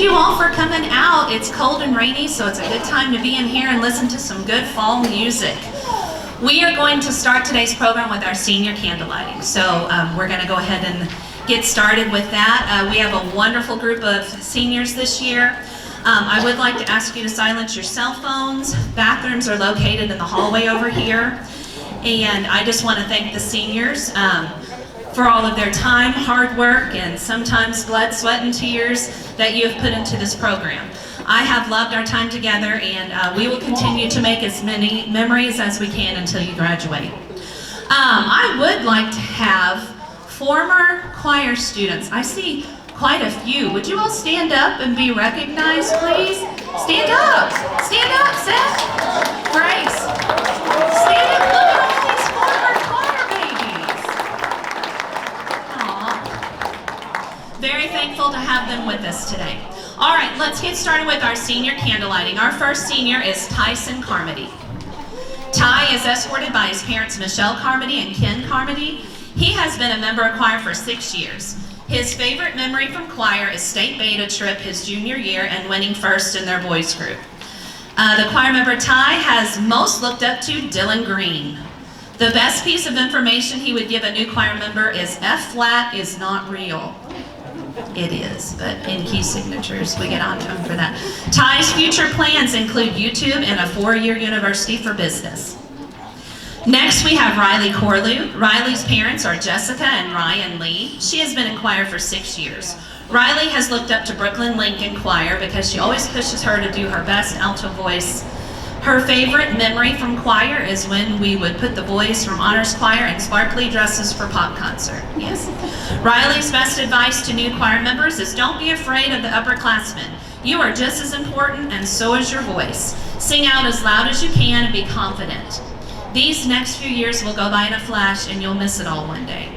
you all for coming out. It's cold and rainy, so it's a good time to be in here and listen to some good fall music. We are going to start today's program with our senior candle lighting. So we're going to go ahead and get started with that. We have a wonderful group of seniors this year. I would like to ask you to silence your cell phones. Bathrooms are located in the hallway over here. And I just want to thank the seniors for all of their time, hard work, and sometimes blood, sweat, and tears that you have put into this program. I have loved our time together, and we will continue to make as many memories as we can until you graduate. I would like to have former choir students. I see quite a few. Would you all stand up and be recognized, please? Stand up. Stand up, Seth. Grace. Stand up. Look at all these former choir babies. Aww. Very thankful to have them with us today. All right, let's get started with our senior candle lighting. Our first senior is Tyson Carmody. Ty is escorted by his parents, Michelle Carmody and Ken Carmody. He has been a member of choir for 6 years. His favorite memory from choir is state beta trip his junior year and winning first in their boys group. The choir member Ty has most looked up to Dylan Green. The best piece of information he would give a new choir member is F flat is not real. It is, but in key signatures, we get on to him for that. Ty's future plans include YouTube and a 4-year university for business. Next, we have Riley Corlew. Riley's parents are Jessica and Ryan Lee. She has been in choir for 6 years. Riley has looked up to Brooklyn Lincoln Choir because she always pushes her to do her best alto voice. Her favorite memory from choir is when we would put the boys from honors choir in sparkly dresses for pop concert. Yes. Riley's best advice to new choir members is don't be afraid of the upperclassmen. You are just as important, and so is your voice. Sing out as loud as you can and be confident. These next few years will go by in a flash, and you'll miss it all one day.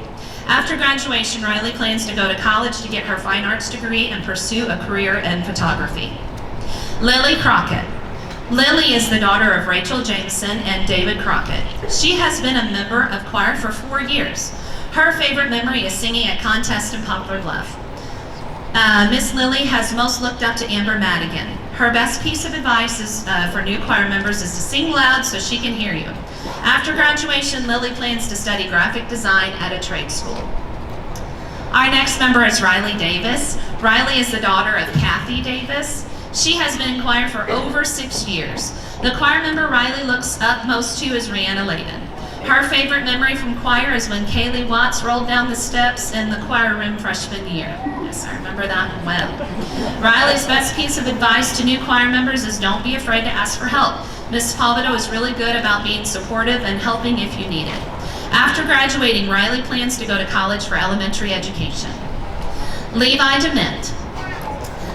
After graduation, Riley plans to go to college to get her fine arts degree and pursue a career in photography. Lily Crockett. Lily is the daughter of Rachel Jameson and David Crockett. She has been a member of choir for 4 years. Her favorite memory is singing a contest in Poplar Bluff. Miss Lily has most looked up to Amber Madigan. Her best piece of advice is, for new choir members is to sing loud so she can hear you. After graduation, Lily plans to study graphic design at a trade school. Our next member is Riley Davis. Riley is the daughter of Kathy Davis. She has been in choir for over 6 years. The choir member Riley looks up most to is Rihanna Layden. Her favorite memory from choir is when Kaylee Watts rolled down the steps in the choir room freshman year. Yes, I remember that well. Riley's best piece of advice to new choir members is don't be afraid to ask for help. Miss Palvido is really good about being supportive and helping if you need it. After graduating, Riley plans to go to college for elementary education. Levi DeMint.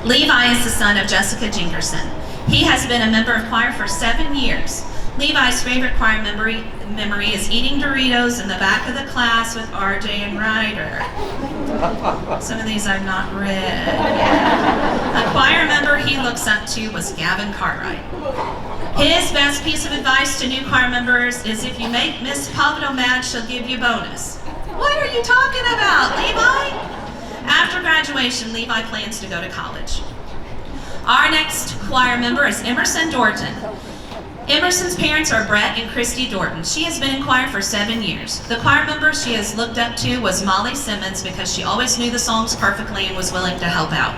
Levi is the son of Jessica Jinkerson. He has been a member of choir for 7 years. Levi's favorite choir memory is eating Doritos in the back of the class with RJ and Ryder. Some of these I've not read. A choir member he looks up to was Gavin Cartwright. His best piece of advice to new choir members is if you make Miss Palvido mad, she'll give you bonus. What are you talking about, Levi? After graduation, Levi plans to go to college. Our next choir member is Emerson Dorton. Emerson's parents are Brett and Christy Dorton. She has been in choir for 7 years. The choir member she has looked up to was Molly Simmons because she always knew the songs perfectly and was willing to help out.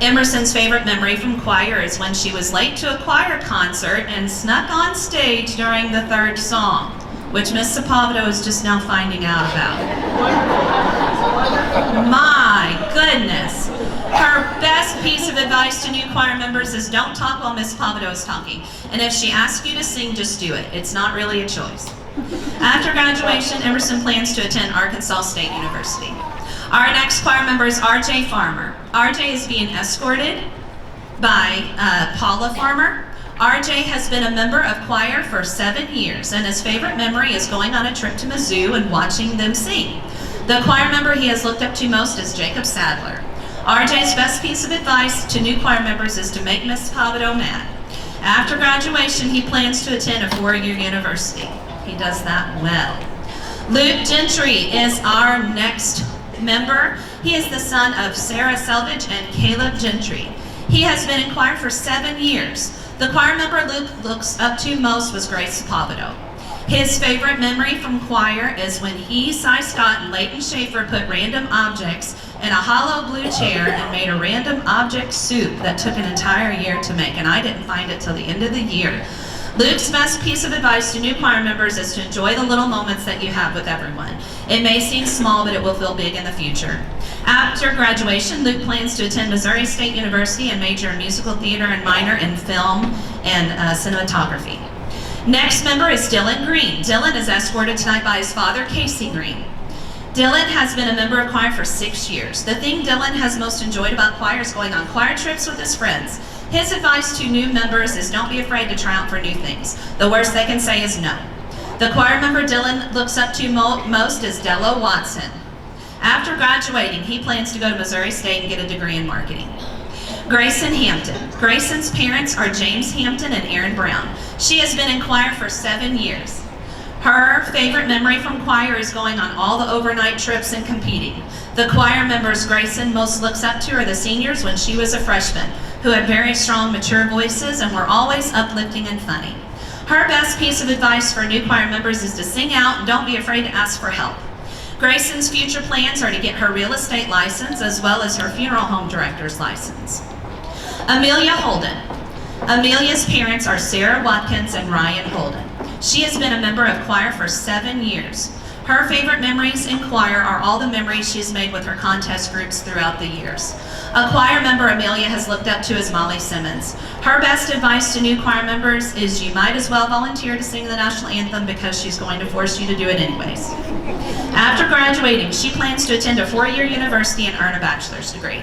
Emerson's favorite memory from choir is when she was late to a choir concert and snuck on stage during the 3rd song, which Miss Sepulveda is just now finding out about. My goodness. Her best piece of advice to new choir members is don't talk while Miss Palvido is talking. And if she asks you to sing, just do it. It's not really a choice. After graduation, Emerson plans to attend Arkansas State University. Our next choir member is RJ Farmer. RJ is being escorted by Paula Farmer. RJ has been a member of choir for 7 years, and his favorite memory is going on a trip to Mizzou and watching them sing. The choir member he has looked up to most is Jacob Sadler. RJ's best piece of advice to new choir members is to make Miss Palvido mad. After graduation, he plans to attend a 4-year university. He does that well. Luke Gentry is our next member. He is the son of Sarah Selvage and Caleb Gentry. He has been in choir for 7 years. The choir member Luke looks up to most was Grace Pavado. His favorite memory from choir is when he, Cy Scott, and Leighton Schaefer put random objects in a hollow blue chair and made a random object soup that took an entire year to make, and I didn't find it till the end of the year. Luke's best piece of advice to new choir members is to enjoy the little moments that you have with everyone. It may seem small, but it will feel big in the future. After graduation, Luke plans to attend Missouri State University and major in musical theater and minor in film and cinematography. Next member is Dylan Green. Dylan is escorted tonight by his father, Casey Green. Dylan has been a member of choir for 6 years. The thing Dylan has most enjoyed about choir is going on choir trips with his friends. His advice to new members is don't be afraid to try out for new things. The worst they can say is no. The choir member Dylan looks up to most is Dello Watson. After graduating, he plans to go to Missouri State and get a degree in marketing. Grayson Hampton. Grayson's parents are James Hampton and Aaron Brown. She has been in choir for 7 years. Her favorite memory from choir is going on all the overnight trips and competing. The choir members Grayson most looks up to are the seniors when she was a freshman, who had very strong, mature voices and were always uplifting and funny. Her best piece of advice for new choir members is to sing out and don't be afraid to ask for help. Grayson's future plans are to get her real estate license as well as her funeral home director's license. Amelia Holden. Amelia's parents are Sarah Watkins and Ryan Holden. She has been a member of choir for 7 years. Her favorite memories in choir are all the memories she's made with her contest groups throughout the years. A choir member Amelia has looked up to is Molly Simmons. Her best advice to new choir members is you might as well volunteer to sing the national anthem because she's going to force you to do it anyways. After graduating, she plans to attend a 4-year university and earn a bachelor's degree.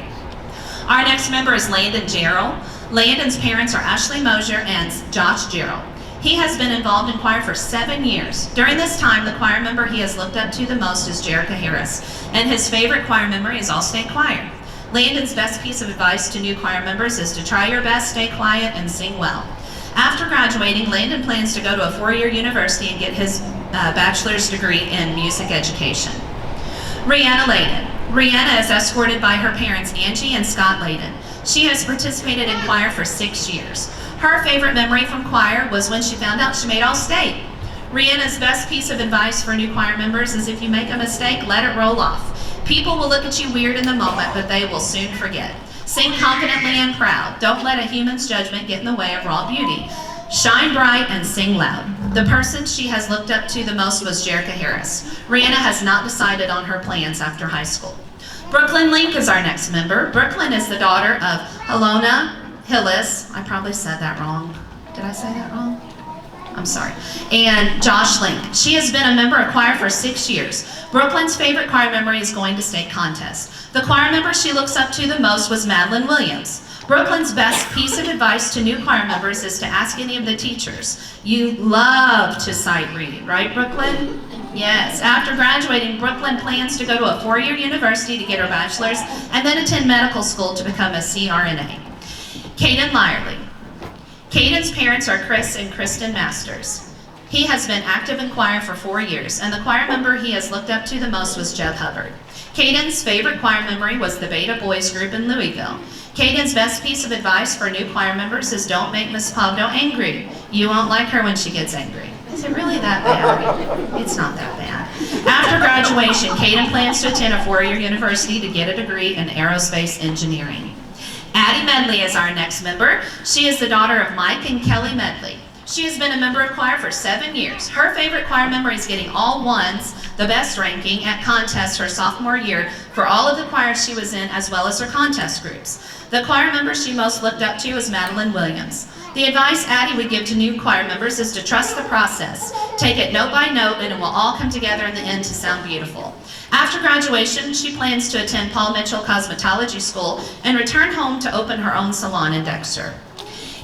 Our next member is Landon Gerald. Landon's parents are Ashley Mosier and Josh Gerald. He has been involved in choir for 7 years. During this time, the choir member he has looked up to the most is Jerica Harris, and his favorite choir memory is All-State Choir. Landon's best piece of advice to new choir members is to try your best, stay quiet, and sing well. After graduating, Landon plans to go to a 4-year university and get his bachelor's degree in music education. Rihanna Layden. Rihanna is escorted by her parents Angie and Scott Layden. She has participated in choir for 6 years. Her favorite memory from choir was when she found out she made All-State. Rihanna's best piece of advice for new choir members is if you make a mistake, let it roll off. People will look at you weird in the moment, but they will soon forget. Sing confidently and proud. Don't let a human's judgment get in the way of raw beauty. Shine bright and sing loud. The person she has looked up to the most was Jerica Harris. Rihanna has not decided on her plans after high school. Brooklyn Link is our next member. Brooklyn is the daughter of Helona Hillis. I probably said that wrong. Did I say that wrong? I'm sorry. And Josh Link. She has been a member of choir for 6 years. Brooklyn's favorite choir memory is going to state contest. The choir member she looks up to the most was Madeline Williams. Brooklyn's best piece of advice to new choir members is to ask any of the teachers. You love to sight read, right, Brooklyn? Yes. After graduating, Brooklyn plans to go to a 4-year university to get her bachelor's and then attend medical school to become a CRNA. Caden Lyerly. Caden's parents are Chris and Kristen Masters. He has been active in choir for 4 years, and the choir member he has looked up to the most was Jeb Hubbard. Caden's favorite choir memory was the Beta Boys group in Louisville. Caden's best piece of advice for new choir members is don't make Miss Pavdo angry. You won't like her when she gets angry. Is it really that bad? It's not that bad. After graduation, Caden plans to attend a 4-year university to get a degree in aerospace engineering. Addie Medley is our next member. She is the daughter of Mike and Kelly Medley. She has been a member of choir for 7 years. Her favorite choir memory is getting all ones, the best ranking, at contests her sophomore year for all of the choirs she was in as well as her contest groups. The choir member she most looked up to is Madeline Williams. The advice Addie would give to new choir members is to trust the process. Take it note by note and it will all come together in the end to sound beautiful. After graduation, she plans to attend Paul Mitchell Cosmetology School and return home to open her own salon in Dexter.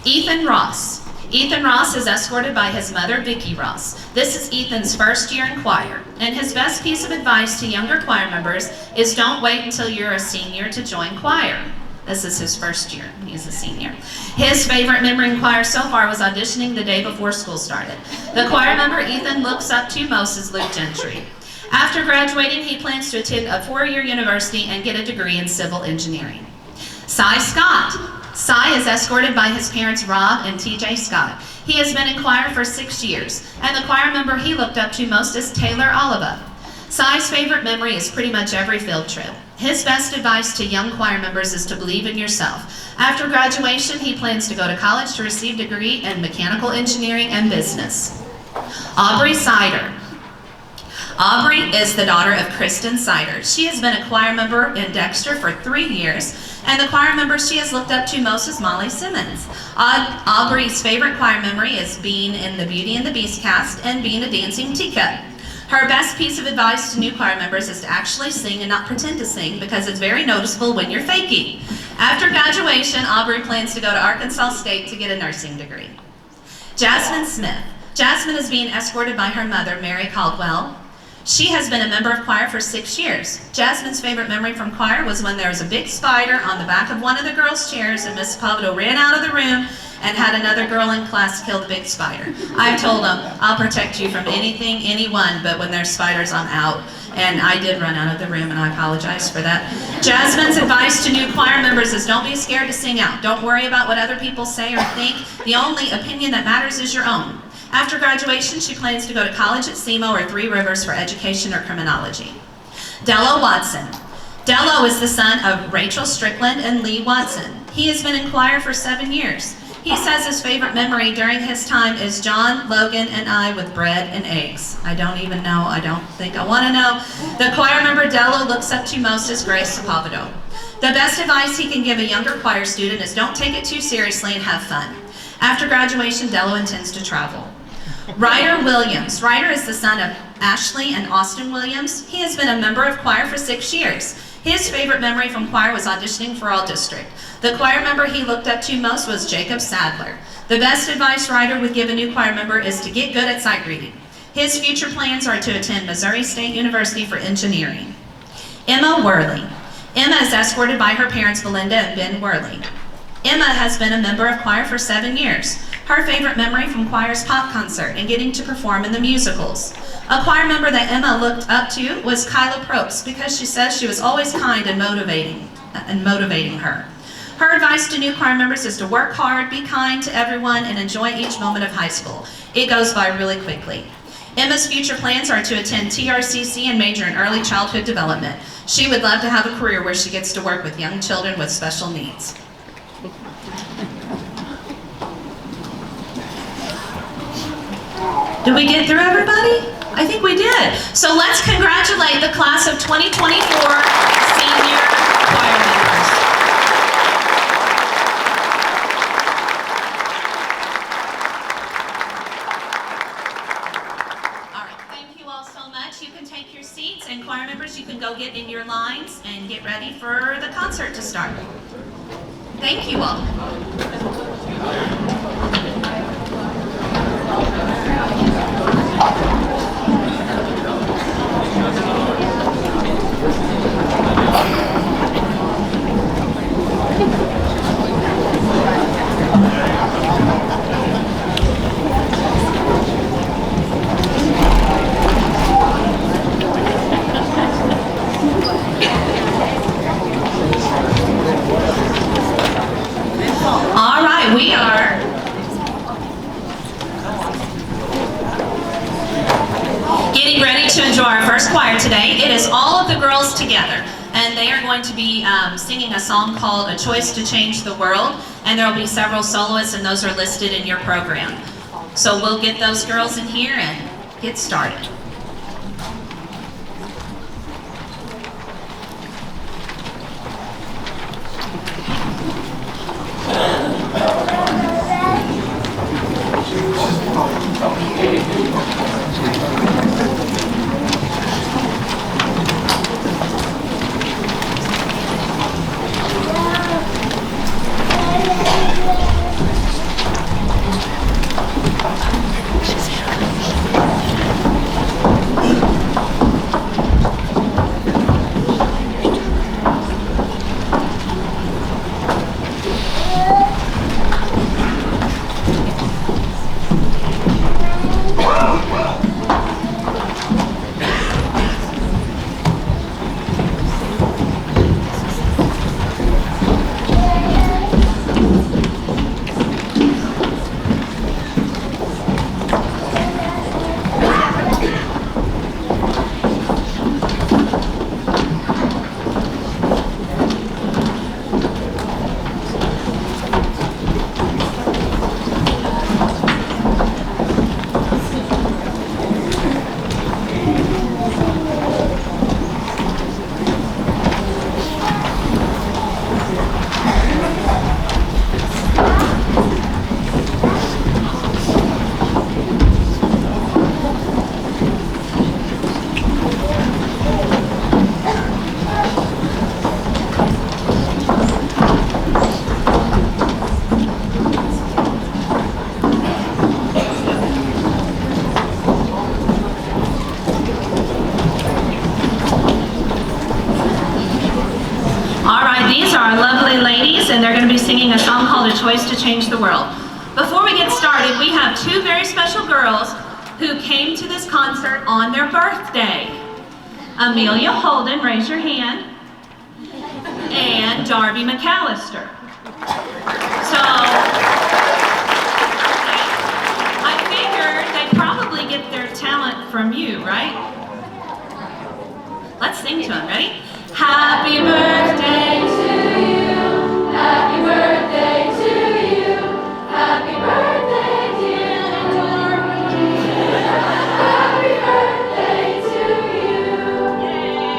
Ethan Ross. Ethan Ross is escorted by his mother, Vicki Ross. This is Ethan's first year in choir, and his best piece of advice to younger choir members is don't wait until you're a senior to join choir. This is his first year. He's a senior. His favorite memory in choir so far was auditioning the day before school started. The choir member Ethan looks up to most is Luke Gentry. After graduating, he plans to attend a 4-year university and get a degree in civil engineering. Cy Scott. Cy is escorted by his parents Rob and TJ Scott. He has been in choir for 6 years, and the choir member he looked up to most is Taylor Oliva. Cy's favorite memory is pretty much every field trip. His best advice to young choir members is to believe in yourself. After graduation, he plans to go to college to receive a degree in mechanical engineering and business. Aubrey Sider. Aubrey is the daughter of Kristen Sider. She has been a choir member in Dexter for 3 years, and the choir member she has looked up to most is Molly Simmons. Aubrey's favorite choir memory is being in the Beauty and the Beast cast and being a dancing teacup. Her best piece of advice to new choir members is to actually sing and not pretend to sing, because it's very noticeable when you're faking. After graduation, Aubrey plans to go to Arkansas State to get a nursing degree. Jasmine Smith. Jasmine is being escorted by her mother, Mary Caldwell. She has been a member of choir for 6 years. Jasmine's favorite memory from choir was when there was a big spider on the back of one of the girls' chairs and Miss Pavdo ran out of the room and had another girl in class kill the big spider. I've told them, I'll protect you from anything, anyone, but when there's spiders, I'm out. And I did run out of the room, and I apologize for that. Jasmine's advice to new choir members is don't be scared to sing out. Don't worry about what other people say or think. The only opinion that matters is your own. After graduation, she plans to go to college at SEMO or Three Rivers for education or criminology. Dello Watson. Dello is the son of Rachel Strickland and Lee Watson. He has been in choir for 7 years. He says his favorite memory during his time is John, Logan, and I with bread and eggs. I don't even know. I don't think I want to know. The choir member Dello looks up to most is Grace Sapovado. The best advice he can give a younger choir student is don't take it too seriously and have fun. After graduation, Dello intends to travel. Ryder Williams. Ryder is the son of Ashley and Austin Williams. He has been a member of choir for 6 years. His favorite memory from choir was auditioning for All District. The choir member he looked up to most was Jacob Sadler. The best advice Ryder would give a new choir member is to get good at sight reading. His future plans are to attend Missouri State University for engineering. Emma Worley. Emma is escorted by her parents Belinda and Ben Worley. Emma has been a member of choir for 7 years. Her favorite memory from choir's pop concert and getting to perform in the musicals. A choir member that Emma looked up to was Kyla Probst because she says she was always kind and motivating her. Her advice to new choir members is to work hard, be kind to everyone, and enjoy each moment of high school. It goes by really quickly. Emma's future plans are to attend TRCC and major in early childhood development. She would love to have a career where she gets to work with young children with special needs. Did we get through everybody? I think we did. So let's congratulate the class of 2024 senior choir members. All right, thank you all so much. You can take your seats, and choir members, you can go get in your lines and get ready for the concert to start. Thank you all. All right, we are getting ready to enjoy our first choir today. It is all of the girls together, and they are going to be singing a song called A Choice to Change the World, and there will be several soloists, and those are listed in your program. So we'll get those girls in here and get started. and they're going to be singing a song called A Choice to Change the World. Before we get started, we have two very special girls who came to this concert on their birthday. Amelia Holden, raise your hand, and Darby McAllister. So, I figured they probably get their talent from you, right? Let's sing to them, ready? Happy birthday to you, happy birthday to you, happy birthday dear Darby, happy birthday to you. Yay.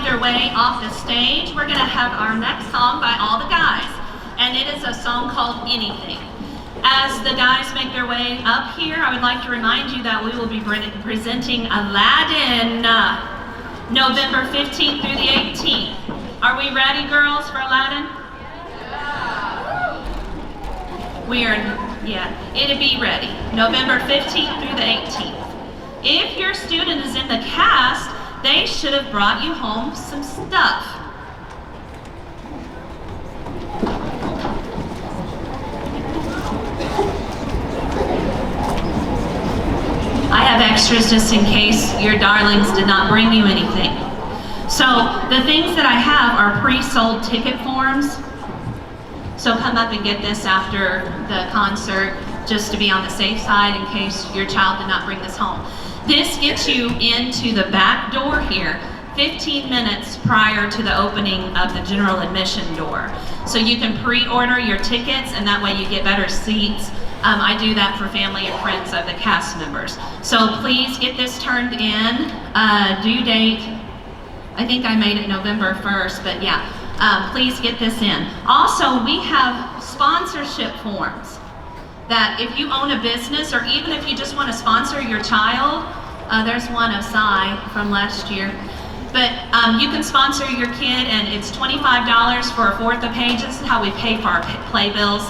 make their way off the stage, we're going to have our next song by all the guys, and it is a song called Anything. As the guys make their way up here, I would like to remind you that we will be presenting Aladdin November 15th through the 18th. Are we ready, girls, for Aladdin? We are, it'll be ready. November 15th through the 18th. If your student is in the cast, they should have brought you home some stuff. I have extras just in case your darlings did not bring you anything. So the things that I have are pre-sold ticket forms. So come up and get this after the concert, just to be on the safe side in case your child did not bring this home. This gets you into the back door here 15 minutes prior to the opening of the general admission door. So you can pre-order your tickets, and that way you get better seats. I do that for family and friends of the cast members. So please get this turned in. Due date, I think I made it November 1st, but yeah. Please get this in. Also, we have sponsorship forms that if you own a business, or even if you just want to sponsor your child, there's one of Cy from last year, but you can sponsor your kid, and it's $25 for a fourth of page. This is how we pay for our playbills.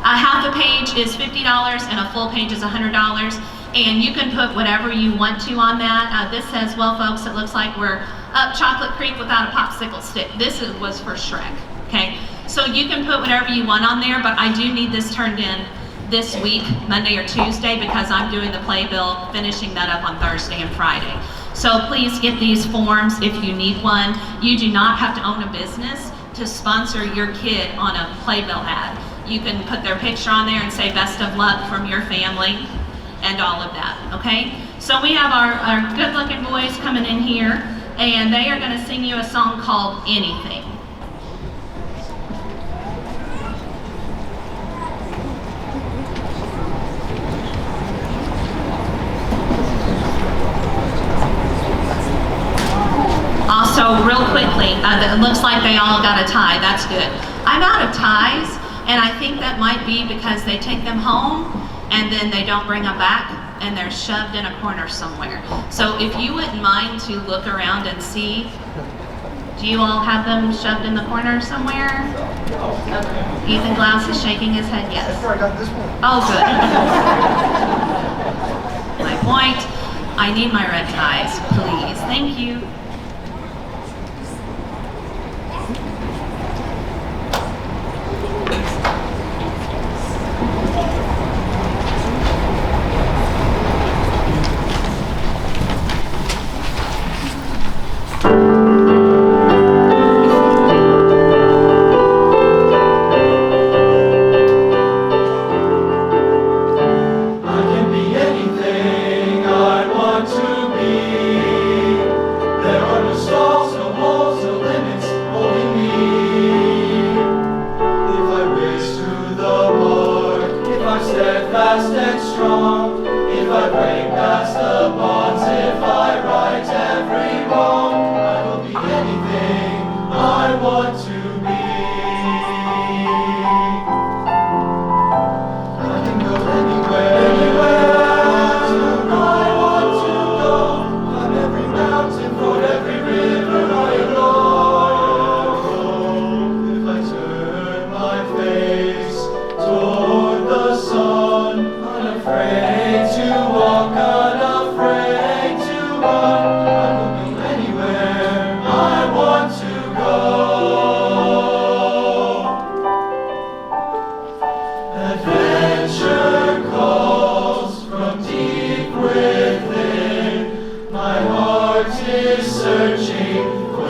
Half a page is $50 and a full page is $100, and you can put whatever you want to on that. This says, well folks, it looks like we're up Chocolate Creek without a popsicle stick. This was for Shrek, okay? So you can put whatever you want on there, but I do need this turned in this week, Monday or Tuesday, because I'm doing the playbill, finishing that up on Thursday and Friday. So please get these forms if you need one. You do not have to own a business to sponsor your kid on a playbill ad. You can put their picture on there and say best of luck from your family and all of that, okay? So we have our good-looking boys coming in here, and they are going to sing you a song called Anything. Also, real quickly, it looks like they all got a tie. That's good. I'm out of ties, and I think that might be because they take them home and then they don't bring them back, and they're shoved in a corner somewhere. So if you wouldn't mind to look around and see, do you all have them shoved in the corner somewhere? Ethan Glass is shaking his head yes. I got this one. Oh, good. My point, I need my red ties, please. Thank you.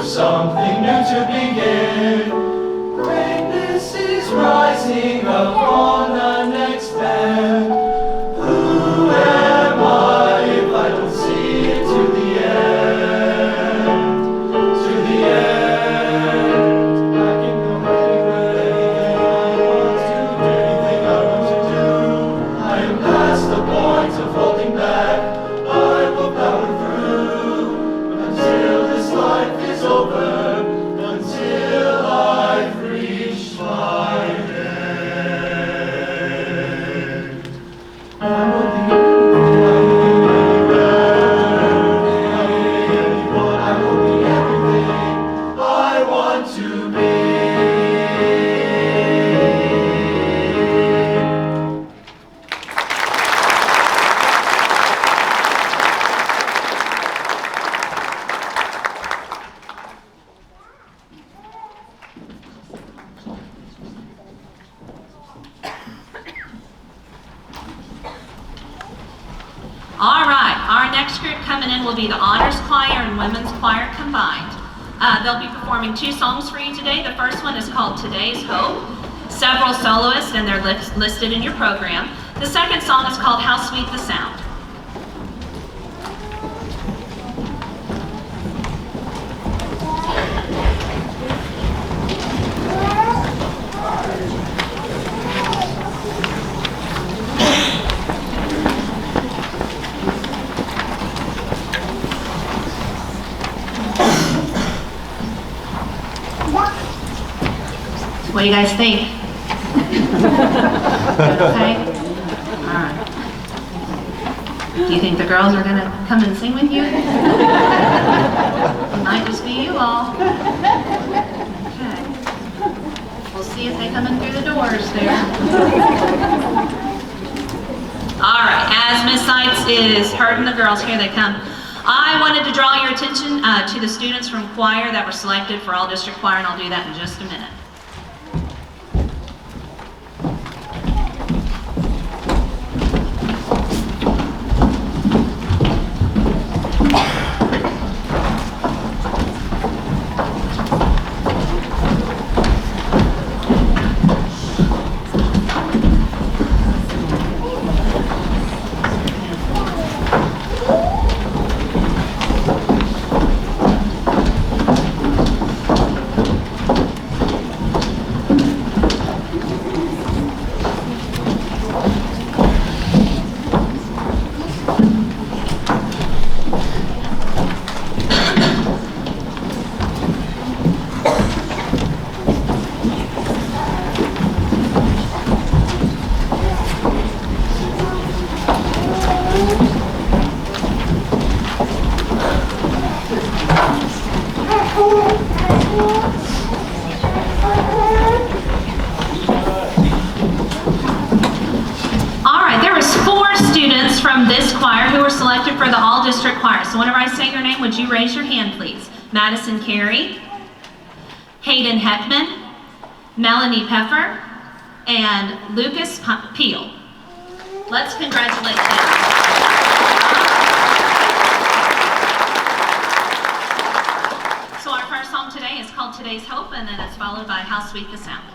Something new to begin. Greatness is rising upon the next bend. Who am I if I don't see it to the end? To the end. I can go anywhere anything I want to do. I am past the point of holding back. I will power through until this life is over. next group coming in will be the honors choir and women's choir combined. They'll be performing 2 songs for you today. The first one is called Today's Hope. Several soloists, and they're listed in your program. The second song is called How Sweet the Sound. What do you guys think? Okay? All right. Do you think the girls are going to come and sing with you? It might just be you all. Okay. We'll see if they come in through the doors there. All right. As Miss Seitz is herding the girls, here they come. I wanted to draw your attention to the students from choir that were selected for all district choir, and I'll do that in just a minute. From this choir who were selected for the all-district choir. So whenever I say your name, would you raise your hand, please? Madison Carey, Hayden Heckman, Melanie Peffer, and Lucas Peel. Let's congratulate them. So our first song today is called Today's Hope, and then it's followed by How Sweet the Sound.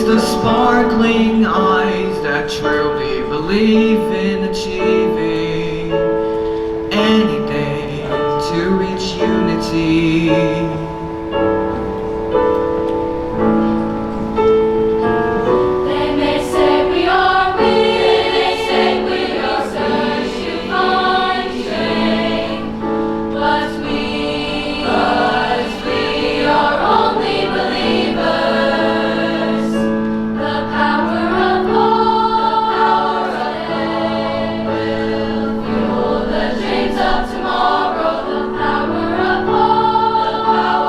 The sparkling eyes that truly believe in achieving anything to reach unity. Tomorrow, the power of hope.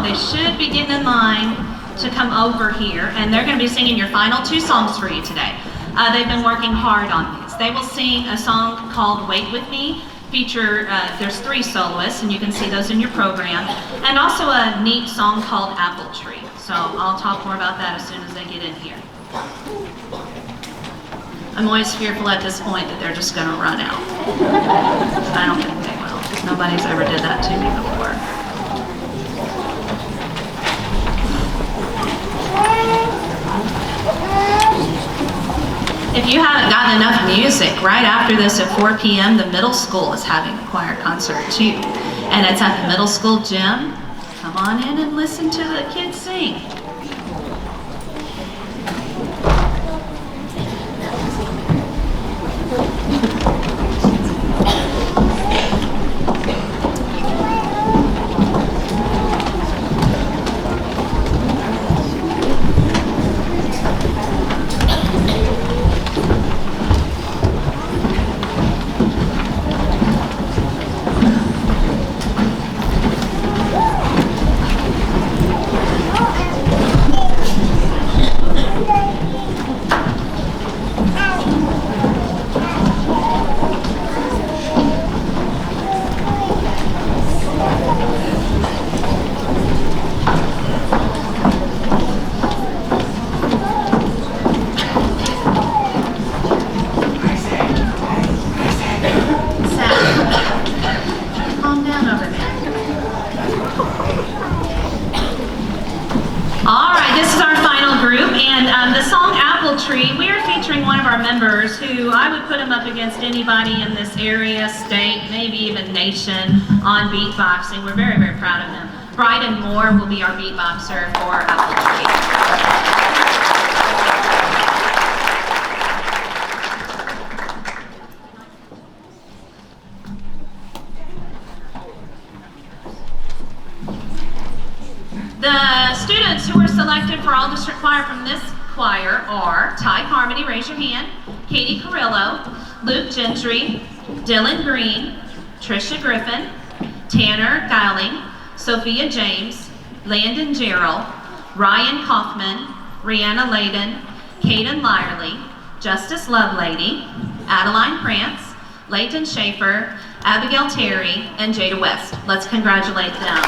They should be getting in line to come over here, and they're going to be singing your final two songs for you today. They've been working hard on these. They will sing a song called Wait With Me, there's 3 soloists, and you can see those in your program, and also a neat song called Apple Tree. So I'll talk more about that as soon as they get in here. I'm always fearful at this point that they're just going to run out. I don't think they will. Nobody's ever did that to me before. If you haven't gotten enough music, right after this at 4 p.m., the middle school is having a choir concert too. And it's at the middle school gym. Come on in and listen to the kids sing. country, we are featuring one of our members who I would put him up against anybody in this area, state, maybe even nation on beatboxing. We're very, very proud of him. Bryden Moore will be our beatboxer for Apple. The students who were selected for all district choir from this choir are Ty Carmody, raise your hand, Katie Carrillo, Luke Gentry, Dylan Green, Trisha Griffin, Tanner Geiling, Sophia James, Landon Gerald, Ryan Kaufman, Rihanna Layden, Caden Lyerly, Justice Lovelady, Adeline Prance, Leighton Schaefer, Abigail Terry, and Jada West. Let's congratulate them.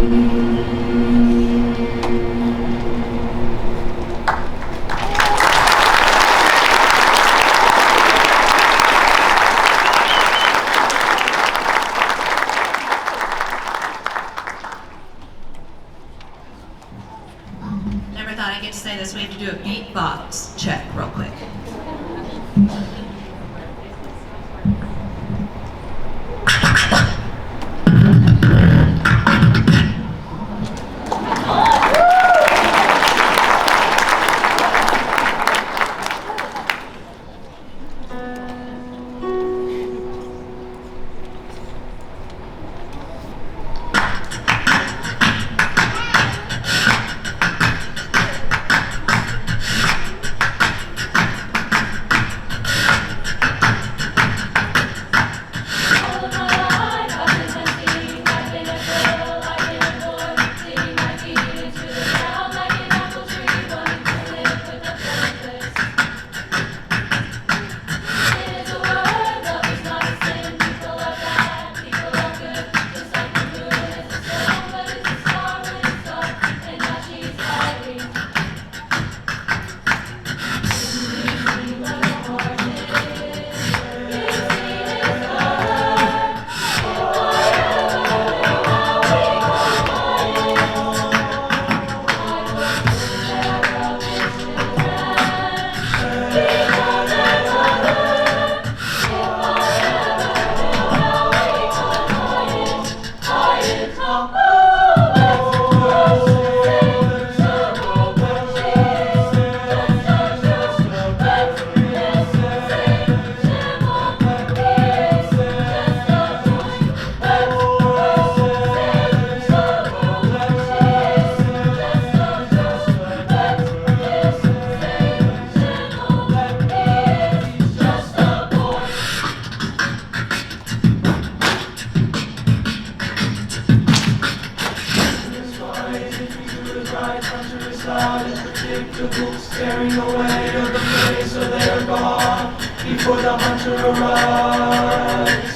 Never thought I'd get to say this. We have to do a beatbox check real quick. Staring away of the place so they're gone before the hunter arrives.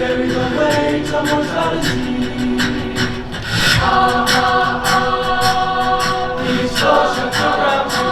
Carry the weight of mortality. These social programs are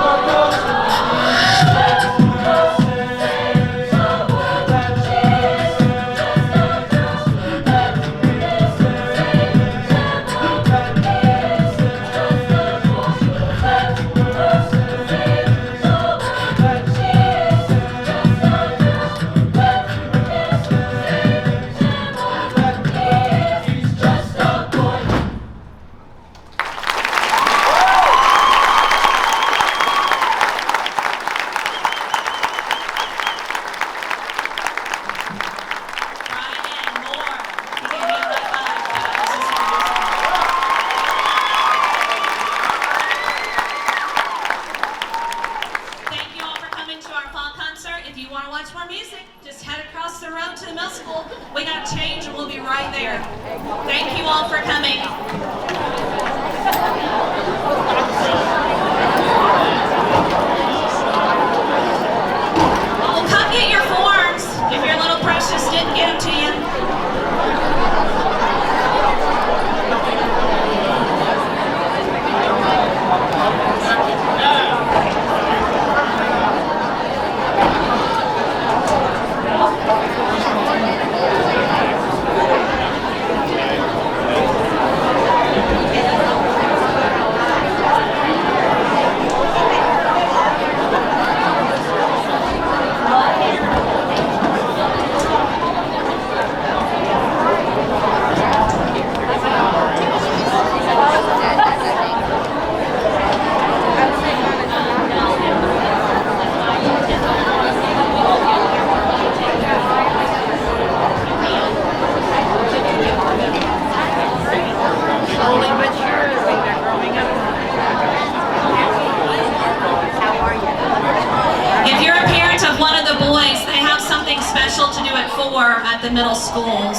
We got change and we'll be right there. Thank you all for coming. Oh, come get your forms if your little precious didn't get them to you.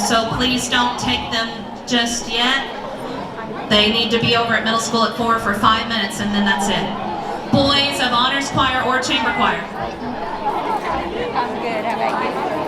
so please don't take them just yet. They need to be over at middle school at 4 for 5 minutes, and then that's it. Boys of honors choir or chamber choir. I'm good. How about you?